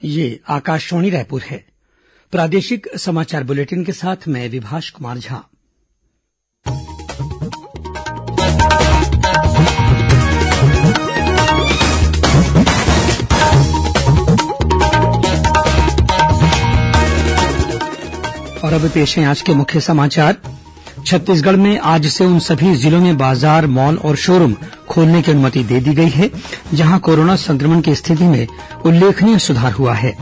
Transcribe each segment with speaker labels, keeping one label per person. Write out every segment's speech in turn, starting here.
Speaker 1: ये आकाशवाणी रायपुर है। प्रादेशिक समाचार बुलेटिन के साथ मैं विभाष कुमार झा। और अब पेश है आज के मुख्य समाचार। छत्तीसगढ़ में आज से उन सभी जिलों में बाजार, मॉल और शोरूम खोलने की अनुमति दे दी गई है जहां कोरोना संक्रमण की स्थिति में उल्लेखनीय सुधार हुआ है।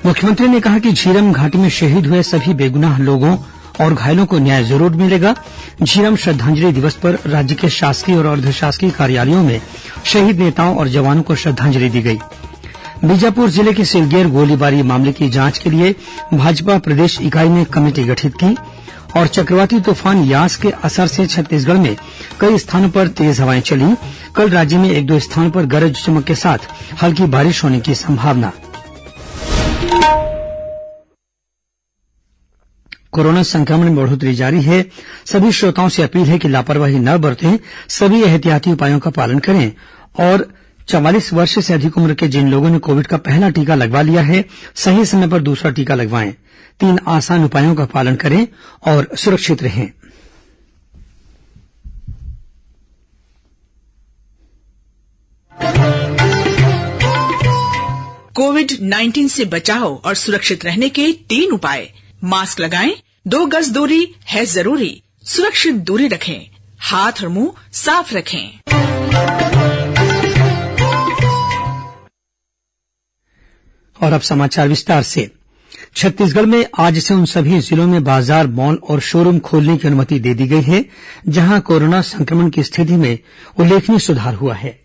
Speaker 1: मुख्यमंत्री ने कहा कि झीरम घाटी में शहीद हुए सभी बेगुनाह लोगों और घायलों को न्याय जरूर मिलेगा। झीरम श्रद्धांजलि दिवस पर राज्य के शासकीय और अर्द्वशासकीय कार्यालयों में शहीद नेताओं और जवानों को श्रद्धांजलि दी गई। बीजापुर जिले के सिलगेर गोलीबारी मामले की जांच के लिए भाजपा प्रदेश इकाई ने कमेटी गठित की। और चक्रवाती तूफान यास के असर से छत्तीसगढ़ में कई स्थानों पर तेज हवाएं चली। कल राज्य में एक दो स्थानों पर गरज चमक के साथ हल्की बारिश होने की संभावना। कोरोना संक्रमण में बढ़ोतरी जारी है। सभी श्रोताओं से अपील है कि लापरवाही न बरतें, सभी एहतियाती उपायों का पालन करें और 44 वर्ष से अधिक उम्र के जिन लोगों ने कोविड का पहला टीका लगवा लिया है, सही समय पर दूसरा टीका लगवाएं। 3 आसान उपायों का पालन करें और सुरक्षित रहें।
Speaker 2: कोविड-19 से बचाव और सुरक्षित रहने के 3 उपाय। मास्क लगाएं, 2 गज दूरी है जरूरी, सुरक्षित दूरी रखें, हाथ और मुंह साफ रखें।
Speaker 1: और अब समाचार विस्तार से। छत्तीसगढ़ में आज से उन सभी जिलों में बाजार, मॉल और शोरूम खोलने की अनुमति दे दी गई है जहां कोरोना संक्रमण की स्थिति में उल्लेखनीय सुधार हुआ है।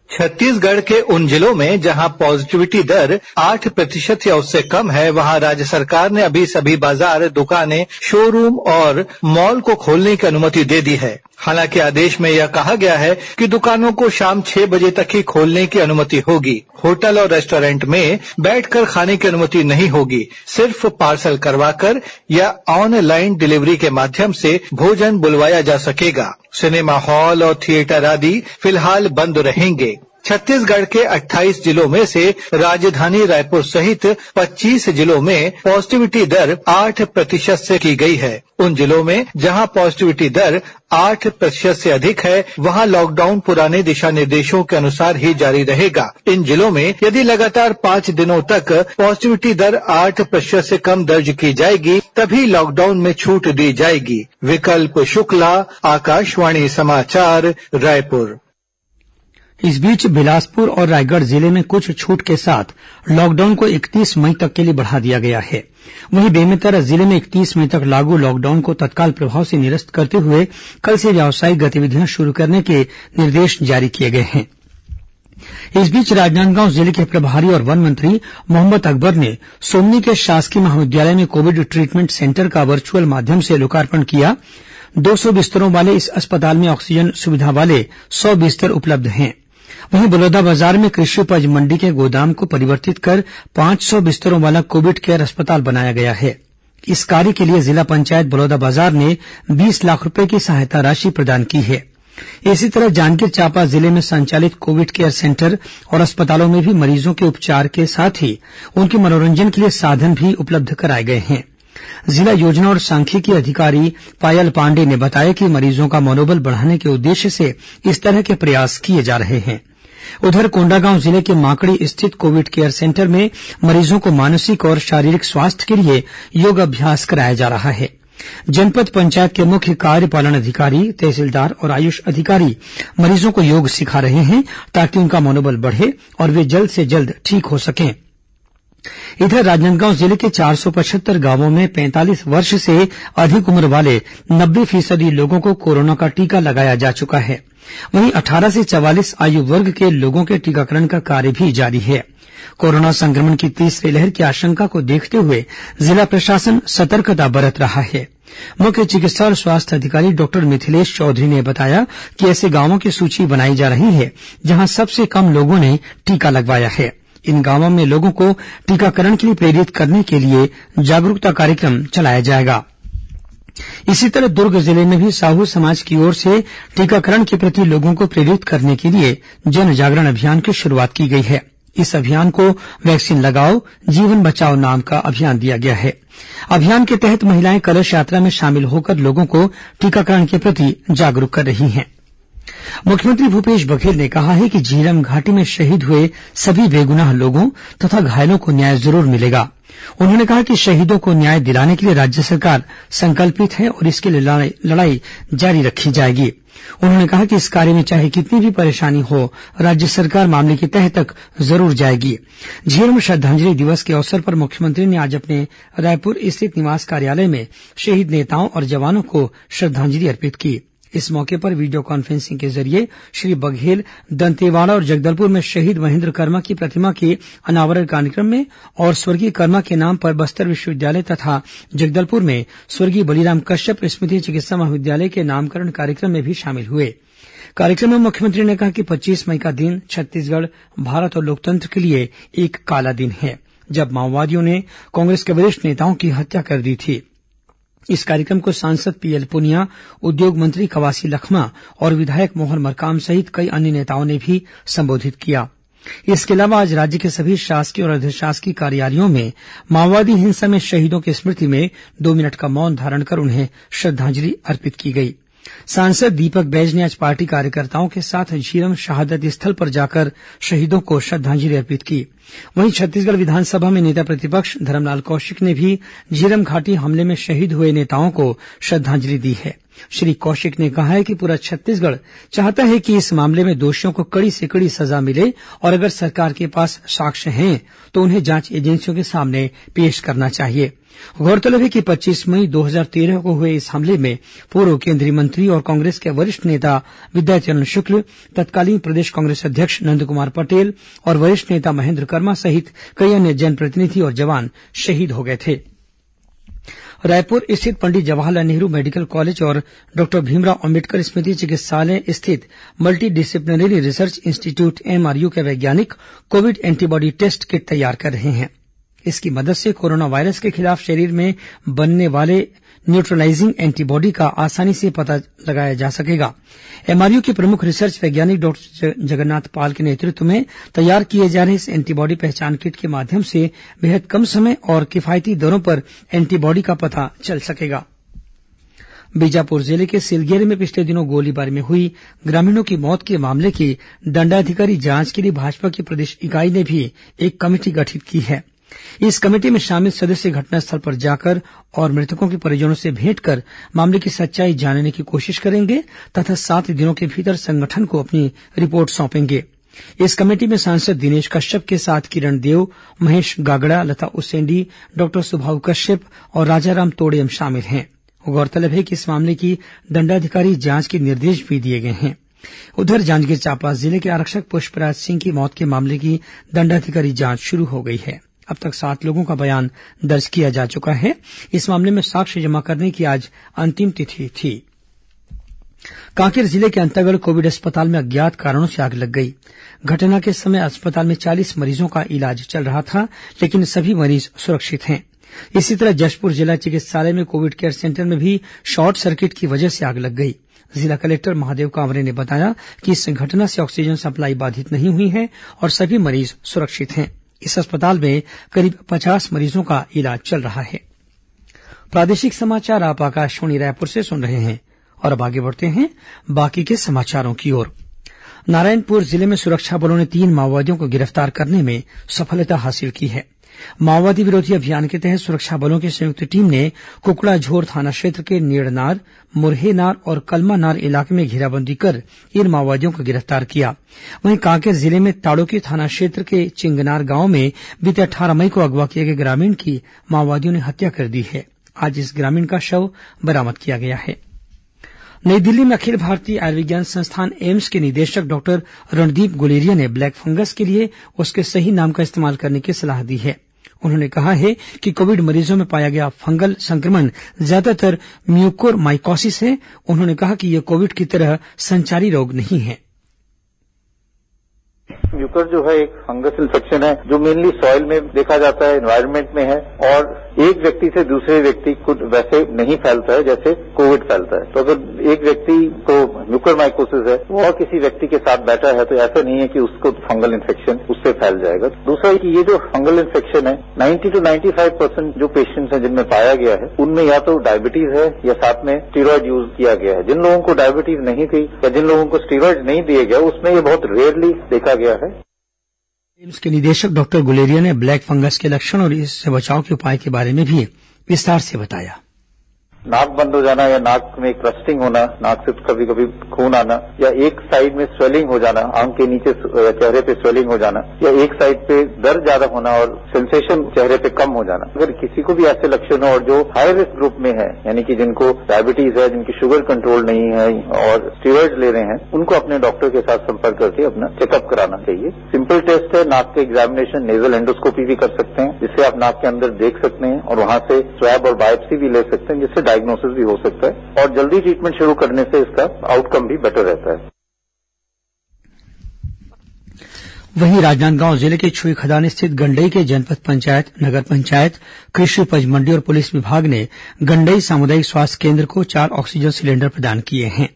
Speaker 3: छत्तीसगढ़ के उन जिलों में जहां पॉजिटिविटी दर 8% या उससे कम है, वहां राज्य सरकार ने अभी सभी बाजार, दुकानें, शोरूम और मॉल को खोलने की अनुमति दे दी है। हालांकि आदेश में यह कहा गया है कि दुकानों को शाम 6 बजे तक ही खोलने की अनुमति होगी। होटल और रेस्टोरेंट में बैठकर खाने की अनुमति नहीं होगी। सिर्फ पार्सल करवाकर या ऑनलाइन डिलीवरी के माध्यम से भोजन बुलवाया जा सकेगा। सिनेमा हॉल और थिएटर आदि फिलहाल बंद रहेंगे। छत्तीसगढ़ के 28 जिलों में से राजधानी रायपुर सहित 25 जिलों में पॉजिटिविटी दर 8% से की गई है। उन जिलों में जहां पॉजिटिविटी दर 8% से अधिक है, वहां लॉकडाउन पुराने दिशा निर्देशों के अनुसार ही जारी रहेगा। इन जिलों में यदि लगातार 5 दिनों तक पॉजिटिविटी दर 8% से कम दर्ज की जाएगी, तभी लॉकडाउन में छूट दी जाएगी। विकल्प शुक्ला, आकाशवाणी समाचार, रायपुर।
Speaker 1: इस बीच बिलासपुर और रायगढ़ जिले में कुछ छूट के साथ लॉकडाउन को 31 मई तक के लिए बढ़ा दिया गया है। वहीं बेमेतरा जिले में 31 मई तक लागू लॉकडाउन को तत्काल प्रभाव से निरस्त करते हुए कल से व्यावसायिक गतिविधियां शुरू करने के निर्देश जारी किए गए हैं। इस बीच राजनांदगांव जिले के प्रभारी और वन मंत्री मोहम्मद अकबर ने सोमनी के शासकीय महाविद्यालय में कोविड ट्रीटमेंट सेंटर का वर्चुअल माध्यम से लोकार्पण किया। 200 बिस्तरों वाले इस अस्पताल में ऑक्सीजन सुविधा वाले 100 बिस्तर उपलब्ध हैं। वहीं बलौदाबाजार में कृषि उपज मंडी के गोदाम को परिवर्तित कर 500 बिस्तरों वाला कोविड केयर अस्पताल बनाया गया है। इस कार्य के लिए जिला पंचायत बलौदाबाजार ने 20 लाख रुपए की सहायता राशि प्रदान की है। इसी तरह जांजगीर चांपा जिले में संचालित कोविड केयर सेंटर और अस्पतालों में भी मरीजों के उपचार के साथ ही उनके मनोरंजन के लिए साधन भी उपलब्ध कराए गए हैं। जिला योजना और सांख्यिकी अधिकारी पायल पांडे ने बताया कि मरीजों का मनोबल बढ़ाने के उद्देश्य से इस तरह के प्रयास किए जा रहे हैं। उधर कोंडागांव जिले के माकड़ी स्थित कोविड केयर सेंटर में मरीजों को मानसिक और शारीरिक स्वास्थ्य के लिए योग अभ्यास कराया जा रहा है। जनपद पंचायत के मुख्य कार्यपालन अधिकारी, तहसीलदार और आयुष अधिकारी मरीजों को योग सिखा रहे हैं ताकि उनका मनोबल बढ़े और वे जल्द से जल्द ठीक हो सकें। इधर राजनांदगांव जिले के 475 गांवों में 45 वर्ष से अधिक उम्र वाले 90% लोगों को कोरोना का टीका लगाया जा चुका है। वहीं 18 से 44 आयु वर्ग के लोगों के टीकाकरण का कार्य भी जारी है। कोरोना संक्रमण की तीसरी लहर की आशंका को देखते हुए जिला प्रशासन सतर्कता बरत रहा है। मुख्य चिकित्सा और स्वास्थ्य अधिकारी डॉक्टर मिथिलेश चौधरी ने बताया कि ऐसे गांवों की सूची बनाई जा रही है जहां सबसे कम लोगों ने टीका लगवाया है। इन गांवों में लोगों को टीकाकरण के लिए प्रेरित करने के लिए जागरूकता कार्यक्रम चलाया जाएगा। इसी तरह दुर्ग जिले में भी साहू समाज की ओर से टीकाकरण के प्रति लोगों को प्रेरित करने के लिए जन जागरण अभियान की शुरूआत की गई है। इस अभियान को वैक्सीन लगाओ जीवन बचाओ नाम का अभियान दिया गया है। अभियान के तहत महिलाएं कलश यात्रा में शामिल होकर लोगों को टीकाकरण के प्रति जागरूक कर रही हैं। मुख्यमंत्री भूपेश बघेल ने कहा है कि झीरम घाटी में शहीद हुए सभी बेगुनाह लोगों तथा घायलों को न्याय जरूर मिलेगा। उन्होंने कहा कि शहीदों को न्याय दिलाने के लिए राज्य सरकार संकल्पित है और इसके लिए लड़ाई जारी रखी जाएगी। उन्होंने कहा कि इस कार्य में चाहे कितनी भी परेशानी हो, राज्य सरकार मामले की तह तक जरूर जाएगी। झीरम श्रद्धांजलि दिवस के अवसर पर मुख्यमंत्री ने आज अपने रायपुर स्थित निवास कार्यालय में शहीद नेताओं और जवानों को श्रद्धांजलि अर्पित की। इस मौके पर वीडियो कॉन्फ्रेंसिंग के जरिए श्री बघेल दंतेवाड़ा और जगदलपुर में शहीद महेन्द्र कर्मा की प्रतिमा के अनावरण कार्यक्रम में और स्वर्गीय कर्मा के नाम पर बस्तर विश्वविद्यालय तथा जगदलपुर में स्वर्गीय बलिराम कश्यप स्मृति चिकित्सा महाविद्यालय के नामकरण कार्यक्रम में भी शामिल हुए। कार्यक्रम में मुख्यमंत्री ने कहा कि 25 मई का दिन छत्तीसगढ़, भारत और लोकतंत्र के लिए एक काला दिन है, जब माओवादियों ने कांग्रेस के वरिष्ठ नेताओं की हत्या कर दी थी। इस कार्यक्रम को सांसद पीएल पुनिया, उद्योग मंत्री कवासी लखमा और विधायक मोहन मरकाम सहित कई अन्य नेताओं ने भी संबोधित किया। इसके अलावा आज राज्य के सभी शासकीय और अर्धशासकीय कार्यालयों में माओवादी हिंसा में शहीदों की स्मृति में 2 मिनट का मौन धारण कर उन्हें श्रद्धांजलि अर्पित की गई। सांसद दीपक बैज ने आज पार्टी कार्यकर्ताओं के साथ झीरम शहादत स्थल पर जाकर शहीदों को श्रद्धांजलि अर्पित की। वहीं छत्तीसगढ़ विधानसभा में नेता प्रतिपक्ष धरमलाल कौशिक ने भी झीरम घाटी हमले में शहीद हुए नेताओं को श्रद्धांजलि दी है। श्री कौशिक ने कहा है कि पूरा छत्तीसगढ़ चाहता है कि इस मामले में दोषियों को कड़ी से कड़ी सजा मिले और अगर सरकार के पास साक्ष्य हैं तो उन्हें जांच एजेंसियों के सामने पेश करना चाहिए। गौरतलब है कि 25 मई 2013 को हुए इस हमले में पूर्व केंद्रीय मंत्री और कांग्रेस के वरिष्ठ नेता विद्याचरण शुक्ल, तत्कालीन प्रदेश कांग्रेस अध्यक्ष नंदकुमार पटेल और वरिष्ठ नेता महेन्द्र कर्मा सहित कई अन्य जनप्रतिनिधि और जवान शहीद हो गए थे। रायपुर स्थित पंडित जवाहरलाल नेहरू मेडिकल कॉलेज और डॉक्टर भीमराव अंबेडकर स्मृति चिकित्सालय स्थित multi disciplinary research institute MRU के वैज्ञानिक कोविड एंटीबॉडी टेस्ट किट तैयार कर रहे हैं। इसकी मदद से कोरोना वायरस के खिलाफ शरीर में बनने वाले न्यूट्रलाइजिंग एंटीबॉडी का आसानी से पता लगाया जा सकेगा। एमआरयू के प्रमुख रिसर्च वैज्ञानिक डॉक्टर जगन्नाथ पाल के नेतृत्व में तैयार किए जा रहे इस एंटीबॉडी पहचान किट के माध्यम से बेहद कम समय और किफायती दरों पर एंटीबॉडी का पता चल सकेगा। बीजापुर जिले के सिलगेरी में पिछले दिनों गोलीबारी में हुई ग्रामीणों की मौत के मामले की दंडाधिकारी जांच के लिए भाजपा की प्रदेश इकाई ने भी एक कमेटी गठित की है। इस कमेटी में शामिल सदस्य घटनास्थल पर जाकर और मृतकों के परिजनों से भेंट कर मामले की सच्चाई जानने की कोशिश करेंगे तथा 7 दिनों के भीतर संगठन को अपनी रिपोर्ट सौंपेंगे। इस कमेटी में सांसद दिनेश कश्यप के साथ किरण देव, महेश गागड़ा, लता उसेंडी, डॉक्टर सुभाव कश्यप और राजाराम तोड़ेम शामिल हैं। गौरतलब है कि इस मामले की दंडाधिकारी जांच के निर्देश भी दिए गए हैं। उधर जांजगीर चांपा जिले के आरक्षक पुष्पराज सिंह की मौत के मामले की दंडाधिकारी जांच शुरू हो गई है। अब तक 7 लोगों का बयान दर्ज किया जा चुका है। इस मामले में साक्ष्य जमा करने की आज अंतिम तिथि थी। कांकेर जिले के अंतागढ़ कोविड अस्पताल में अज्ञात कारणों से आग लग गई। घटना के समय अस्पताल में 40 मरीजों का इलाज चल रहा था, लेकिन सभी मरीज सुरक्षित हैं। इसी तरह जशपुर जिला चिकित्सालय में कोविड केयर सेंटर में भी शॉर्ट सर्किट की वजह से आग लग गई। जिला कलेक्टर महादेव कांवरे ने बताया कि इस घटना से ऑक्सीजन सप्लाई बाधित नहीं हुई है और सभी मरीज सुरक्षित हैं। इस अस्पताल में करीब 50 मरीजों का इलाज चल रहा है। प्रादेशिक समाचार आप आकाशवाणी रायपुर से सुन रहे हैं और अब आगे बढ़ते हैं बाकी के समाचारों की ओर। नारायणपुर जिले में सुरक्षा बलों ने 3 माओवादियों को गिरफ्तार करने में सफलता हासिल की है। माओवादी विरोधी अभियान के तहत सुरक्षा बलों की संयुक्त टीम ने कुकड़ाझोर थाना क्षेत्र के नीड़नार, मुरहेनार और कलमानार इलाके में घेराबंदी कर इन माओवादियों को गिरफ्तार किया। वहीं कांकेर जिले में ताड़ोकी थाना क्षेत्र के चिंगनार गांव में बीते 18 मई को अगवा किए गए ग्रामीण की माओवादियों ने हत्या कर दी है। आज इस ग्रामीण का शव बरामद किया गया है। नई दिल्ली में अखिल भारतीय आयुर्विज्ञान संस्थान एम्स के निदेशक डॉक्टर रणदीप गुलेरिया ने ब्लैक फंगस के लिए उसके सही नाम का इस्तेमाल करने की सलाह दी है। उन्होंने कहा है कि कोविड मरीजों में पाया गया फंगल संक्रमण ज्यादातर म्यूकोरमाइकोसिस है। उन्होंने कहा कि यह कोविड की तरह संचारी रोग नहीं है।
Speaker 4: म्यूकर जो है एक फंगस इन्फेक्शन है जो मेनली सॉइल में देखा जाता है, एनवायरमेंट में है और एक व्यक्ति से दूसरे व्यक्ति को वैसे नहीं फैलता है जैसे कोविड फैलता है। तो अगर एक व्यक्ति को म्यूकोरमाइकोसिस है वो और किसी व्यक्ति के साथ बैठा है तो ऐसा नहीं है कि उसको फंगल इन्फेक्शन उससे फैल जाएगा। दूसरा कि ये जो फंगल इन्फेक्शन है 90 to 95% जो पेशेंट्स हैं जिनमें पाया गया है उनमें या तो डायबिटीज है या साथ में स्टीरॉयड यूज किया गया है। जिन लोगों को डायबिटीज नहीं थी या जिन लोगों को स्टीरॉयड नहीं दिए गया उसमें ये बहुत रेयरली देखा गया है।
Speaker 1: एम्स के निदेशक डॉक्टर गुलेरिया ने ब्लैक फंगस के लक्षण और इससे बचाव के उपाय के बारे में भी विस्तार से बताया।
Speaker 4: नाक बंद हो जाना या नाक में क्रस्टिंग होना, नाक से कभी कभी खून आना या एक साइड में स्वेलिंग हो जाना, आंख के नीचे चेहरे पे स्वेलिंग हो जाना या एक साइड पे दर्द ज्यादा होना और सेंसेशन चेहरे पे कम हो जाना। अगर किसी को भी ऐसे लक्षण हो और जो हाई रिस्क ग्रुप में है यानी कि जिनको डायबिटीज है, जिनकी शुगर कंट्रोल नहीं है और स्टीरॉयड ले रहे हैं, उनको अपने डॉक्टर के साथ संपर्क करके अपना चेकअप कराना चाहिए। सिंपल टेस्ट है, नाक के एग्जामिनेशन, नेजल एंडोस्कोपी भी कर सकते हैं जिससे आप नाक के अंदर देख सकते हैं और वहां से स्वैब और बायोप्सी भी ले सकते हैं जिससे डायग्नोसिस भी हो सकता है और जल्दी ट्रीटमेंट शुरू करने से इसका आउटकम भी बेटर रहता है।
Speaker 1: वहीं राजनांदगांव जिले के छुई खदान स्थित गंडई के जनपद पंचायत, नगर पंचायत, कृषि उपज मंडी और पुलिस विभाग ने गंडई सामुदायिक स्वास्थ्य केंद्र को 4 ऑक्सीजन सिलेंडर प्रदान किए हैं।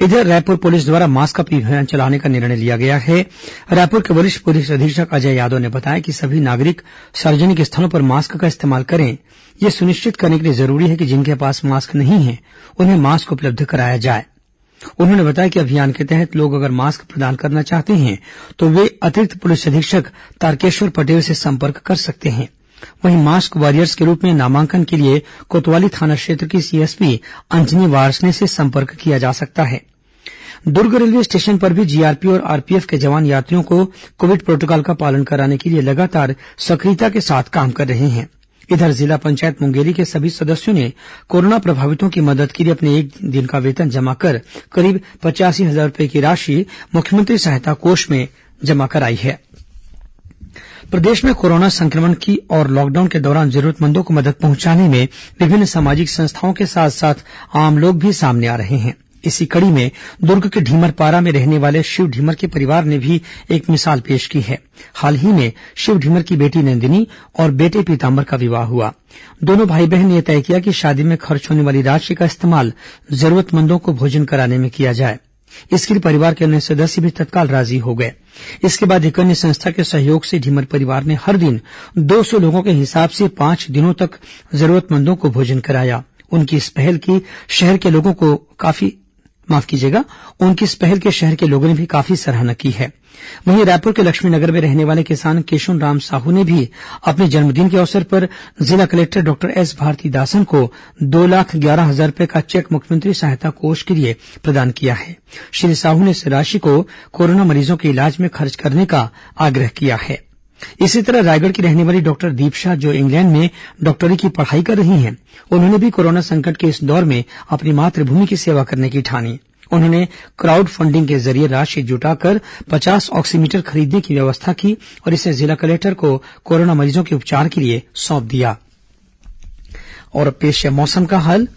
Speaker 1: इधर रायपुर पुलिस द्वारा मास्क अभियान चलाने का निर्णय लिया गया है। रायपुर के वरिष्ठ पुलिस अधीक्षक अजय यादव ने बताया कि सभी नागरिक सार्वजनिक स्थलों पर मास्क का इस्तेमाल करें। यह सुनिश्चित करने के लिए जरूरी है कि जिनके पास मास्क नहीं है उन्हें मास्क उपलब्ध कराया जाए। उन्होंने बताया कि अभियान के तहत लोग अगर मास्क प्रदान करना चाहते हैं तो वे अतिरिक्त पुलिस अधीक्षक तारकेश्वर पटेल से संपर्क कर सकते हैं। वहीं मास्क वॉरियर्स के रूप में नामांकन के लिए कोतवाली थाना क्षेत्र की सीएसपी अंजनी वार्ष्णे से संपर्क किया जा सकता है। दुर्ग रेलवे स्टेशन पर भी जीआरपी और आरपीएफ के जवान यात्रियों को कोविड प्रोटोकॉल का पालन कराने के लिए लगातार सक्रियता के साथ काम कर रहे हैं। इधर जिला पंचायत मुंगेली के सभी सदस्यों ने कोरोना प्रभावितों की मदद के लिए अपने एक दिन का वेतन जमा कर करीब 85,000 रुपये की राशि मुख्यमंत्री सहायता कोष में जमा कराई है। प्रदेश में कोरोना संक्रमण की और लॉकडाउन के दौरान जरूरतमंदों को मदद पहुंचाने में विभिन्न सामाजिक संस्थाओं के साथ साथ आम लोग भी सामने आ रहे हैं। इसी कड़ी में दुर्ग के ढीमरपारा में रहने वाले शिव ढीमर के परिवार ने भी एक मिसाल पेश की है। हाल ही में शिव ढीमर की बेटी नंदिनी और बेटे पीताम्बर का विवाह हुआ। दोनों भाई बहन ने तय किया कि शादी में खर्च होने वाली राशि का इस्तेमाल जरूरतमंदों को भोजन कराने में किया जाए। इसके लिए परिवार के अन्य सदस्य भी तत्काल राजी हो गए। इसके बाद एक अन्य संस्था के सहयोग से ढीमर परिवार ने हर दिन 200 लोगों के हिसाब से 5 दिनों तक जरूरतमंदों को भोजन कराया। उनकी इस पहल की शहर के लोगों ने भी काफी सराहना की है। वहीं रायपुर के लक्ष्मीनगर में रहने वाले किसान केशुन राम साहू ने भी अपने जन्मदिन के अवसर पर जिला कलेक्टर डॉक्टर एस भारतीदासन को 2,11,000 रुपये का चेक मुख्यमंत्री सहायता कोष के लिए प्रदान किया है। श्री साहू ने इस राशि को कोरोना मरीजों के इलाज में खर्च करने का आग्रह किया है। इसी तरह रायगढ़ की रहने वाली डॉक्टर दीपशा, जो इंग्लैंड में डॉक्टरी की पढ़ाई कर रही हैं, उन्होंने भी कोरोना संकट के इस दौर में अपनी मातृभूमि की सेवा करने की ठानी। उन्होंने क्राउड फंडिंग के जरिए राशि जुटाकर 50 ऑक्सीमीटर खरीदने की व्यवस्था की और इसे जिला कलेक्टर को कोरोना मरीजों के उपचार के लिए सौंप दिया। और पेश है मौसम का हाल।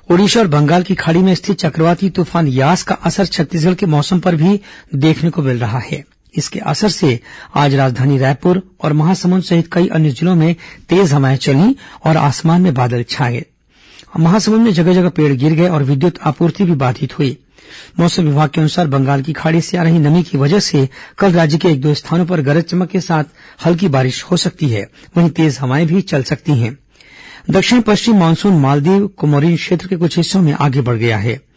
Speaker 1: ओडिशा और बंगाल की खाड़ी में स्थित चक्रवाती तूफान यास का असर छत्तीसगढ़ के मौसम पर भी देखने को मिल रहा है। इसके असर से आज राजधानी रायपुर और महासमुंद सहित कई अन्य जिलों में तेज हवाएं चली और आसमान में बादल छाए। महासमुंद में जगह जगह पेड़ गिर गए और विद्युत आपूर्ति भी बाधित हुई। मौसम विभाग के अनुसार बंगाल की खाड़ी से आ रही नमी की वजह से कल राज्य के 1-2 स्थानों पर गरज चमक के साथ हल्की बारिश हो सकती है। वहीं तेज हवाएं भी चल सकती हैं। दक्षिण पश्चिम मानसून मालदीव कोमोरिन क्षेत्र के कुछ हिस्सों में आगे बढ़ गया है।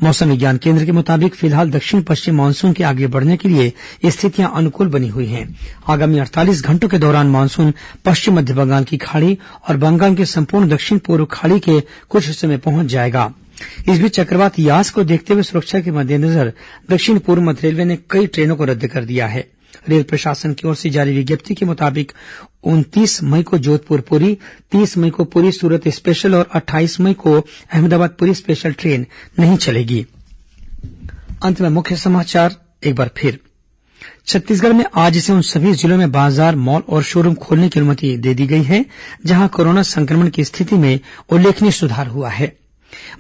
Speaker 1: मौसम विज्ञान केंद्र के मुताबिक फिलहाल दक्षिण पश्चिम मानसून के आगे बढ़ने के लिए स्थितियां अनुकूल बनी हुई हैं। आगामी 48 घंटों के दौरान मानसून पश्चिम मध्य बंगाल की खाड़ी और बंगाल के संपूर्ण दक्षिण पूर्व खाड़ी के कुछ हिस्सों में पहुंच जाएगा। इस बीच चक्रवात यास को देखते हुए सुरक्षा के मद्देनजर दक्षिण पूर्व मध्य रेलवे ने कई ट्रेनों को रद्द कर दिया है। रेल प्रशासन की ओर से जारी विज्ञप्ति के मुताबिक 29 मई को जोधपुर पुरी, 30 मई को पुरी सूरत स्पेशल और 28 मई को अहमदाबाद पुरी स्पेशल ट्रेन नहीं चलेगी। अंत में मुख्य समाचार एक बार फिर। छत्तीसगढ़ में आज से उन सभी जिलों में बाजार, मॉल और शोरूम खोलने की अनुमति दे दी गई है जहां कोरोना संक्रमण की स्थिति में उल्लेखनीय सुधार हुआ है।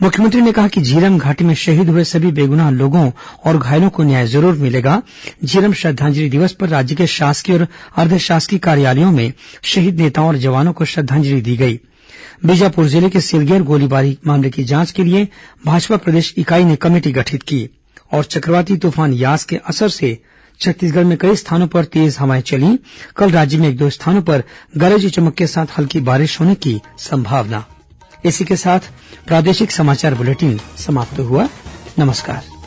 Speaker 1: मुख्यमंत्री ने कहा कि झीरम घाटी में शहीद हुए सभी बेगुनाह लोगों और घायलों को न्याय जरूर मिलेगा। झीरम श्रद्धांजलि दिवस पर राज्य के शासकीय और अर्द्वशासकीय कार्यालयों में शहीद नेताओं और जवानों को श्रद्धांजलि दी गई। बीजापुर जिले के सिलगेर गोलीबारी मामले की जांच के लिए भाजपा प्रदेश इकाई ने कमेटी गठित की। और चक्रवाती तूफान यास के असर से छत्तीसगढ़ में कई स्थानों पर तेज हवाएं चली। कल राज्य में 1-2 स्थानों पर गरज चमक के साथ हल्की बारिश होने की संभावना। इसी के साथ प्रादेशिक समाचार बुलेटिन समाप्त हुआ। नमस्कार।